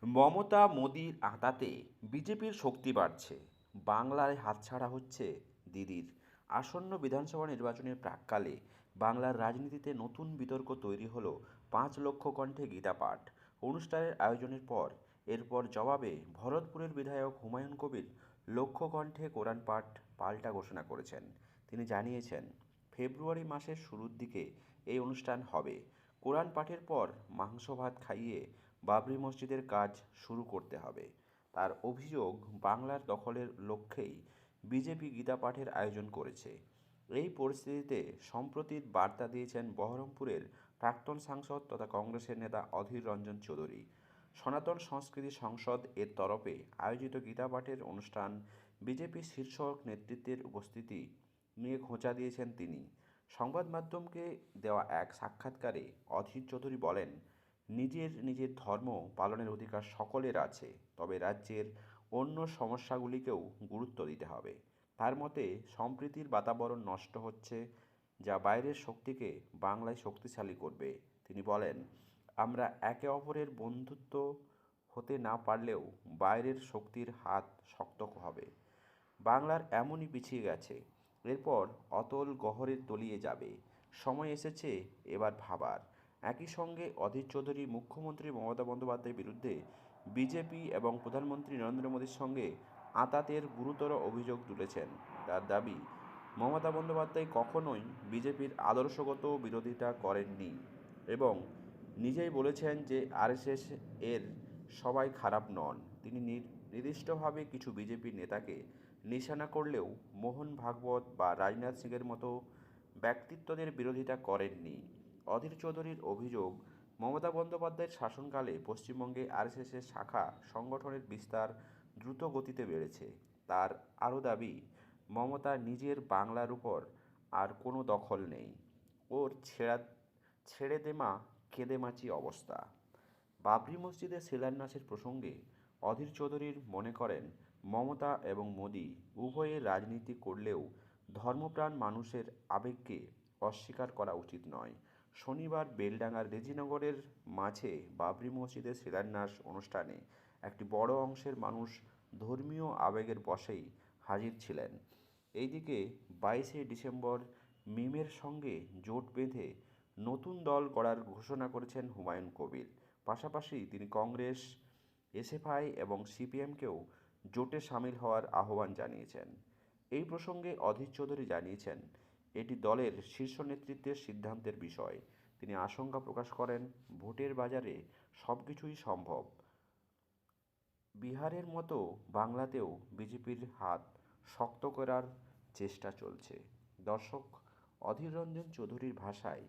মমতা মোদির আঁতাতে বিজেপির শক্তি বাড়ছে। বাংলায় হাতছাড়া হচ্ছে দিদির। আসন্ন বিধানসভা নির্বাচনের প্রাক্কালে বাংলার রাজনীতিতে নতুন বিতর্ক তৈরি হলো ৫ লক্ষ কণ্ঠে গীতা পাঠ অনুষ্ঠানের আয়োজনের পর। এরপর জবাবে ভরতপুরের বিধায়ক হুমায়ুন কবির লক্ষ কণ্ঠে কোরআন পাঠ পাল্টা ঘোষণা করেছেন। তিনি জানিয়েছেন, ফেব্রুয়ারি মাসের শুরুর দিকে এই অনুষ্ঠান হবে। কোরআন পাঠের পর মাংস ভাত খাইয়ে বাবরি মসজিদের কাজ শুরু করতে হবে। তার অভিযোগ, বাংলার দখলের লক্ষ্যেই বিজেপি গীতা পাঠের আয়োজন করেছে। এই পরিস্থিতিতে সম্প্রতি বার্তা দিয়েছেন বহরমপুরের প্রাক্তন সাংসদ তথা কংগ্রেসের নেতা অধীর রঞ্জন চৌধুরী। সনাতন সংস্কৃতি সংসদ এর তরফে আয়োজিত গীতা পাঠের অনুষ্ঠান বিজেপির শীর্ষ নেতৃত্বের উপস্থিতি নিয়ে খোঁচা দিয়েছেন তিনি। সংবাদ মাধ্যমকে দেওয়া এক সাক্ষাৎকারে অধীর চৌধুরী বলেন, নিজের ধর্ম পালনের অধিকার সকলের আছে, তবে রাজ্যের অন্য সমস্যাগুলিকেও গুরুত্ব দিতে হবে। তার মতে, সম্প্রীতির বাতাবরণ নষ্ট হচ্ছে, যা বাইরের শক্তিকে বাংলায় শক্তিশালী করবে। তিনি বলেন, আমরা একে অপরের বন্ধুত্ব হতে না পারলেও বাইরের শক্তির হাত শক্ত হবে। বাংলার এমনই পিছিয়ে গেছে, এরপর অতল গহ্বরে তলিয়ে যাবে। সময় এসেছে এবার ভাবার। একই সঙ্গে অধীর চৌধুরী মুখ্যমন্ত্রী মমতা বন্দ্যোপাধ্যায়ের বিরুদ্ধে বিজেপি এবং প্রধানমন্ত্রী নরেন্দ্র মোদীর সঙ্গে আঁতাতের গুরুতর অভিযোগ তুলেছেন। তার দাবি, মমতা বন্দ্যোপাধ্যায় কখনোই বিজেপির আদর্শগত বিরোধিতা করেননি এবং নিজেই বলেছেন যে আরএসএস এর সবাই খারাপ নন। তিনি নির্দিষ্টভাবে কিছু বিজেপি নেতাকে নিশানা করলেও মোহন ভাগবত বা রাজনাথ সিংয়ের মতো ব্যক্তিত্বদের বিরোধিতা করেননি। অধীর চৌধুরীর অভিযোগ, মমতা বন্দ্যোপাধ্যায়ের শাসনকালে পশ্চিমবঙ্গে আরএসএসের শাখা সংগঠনের বিস্তার দ্রুত গতিতে বেড়েছে। তার আরও দাবি, মমতা নিজের বাংলার উপর আর কোনো দখল নেই। ওর ছেড়ে দেমা কেঁদেমাচি অবস্থা। বাবরি মসজিদের শিলান্যাসের প্রসঙ্গে অধীর চৌধুরীর মনে করেন, মমতা এবং মোদি উভয়ে রাজনীতি করলেও ধর্মপ্রাণ মানুষের আবেগকে অস্বীকার করা উচিত নয়। শনিবার বেলডাঙ্গার রেজিনগরের মাঝে বাবরি মসজিদের শিলান্যাস অনুষ্ঠানে একটি বড় অংশের মানুষ ধর্মীয় আবেগের বশেই হাজির ছিলেন। এইদিকে 22শে ডিসেম্বর মিমের সঙ্গে জোট বেঁধে নতুন দল গড়ার ঘোষণা করেছেন হুমায়ুন কবির। পাশাপাশি তিনি কংগ্রেস, এসএফআই এবং সিপিএমকেও জোটে সামিল হওয়ার আহ্বান জানিয়েছেন। এই প্রসঙ্গে অধীর চৌধুরী জানিয়েছেন, এটি দলের শীর্ষ নেতৃত্বের সিদ্ধান্তের বিষয়। তিনি আশঙ্কা প্রকাশ করেন, ভোটের বাজারে সব কিছুই সম্ভব। বিহারের মতো বাংলাতেও বিজেপির হাত শক্ত করার চেষ্টা চলছে। দর্শক, অধীর রঞ্জন চৌধুরীর ভাষায়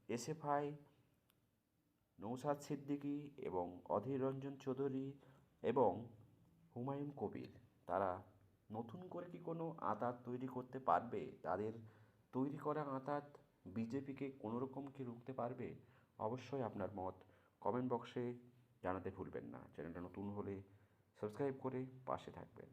এসএফআই, নৌসাদ সিদ্দিকী এবং অধীর রঞ্জন চৌধুরী এবং হুমায়ুন কবির, তারা নতুন করে কি কোনো আঁতাত তৈরি করতে পারবে? তাদের তৈরি করা আঁতাত বিজেপিকে কোনোরকম কি রুখতে পারবে? অবশ্যই আপনার মত কমেন্ট বক্সে জানাতে ভুলবেন না। চ্যানেলটা নতুন হলে সাবস্ক্রাইব করে পাশে থাকবেন।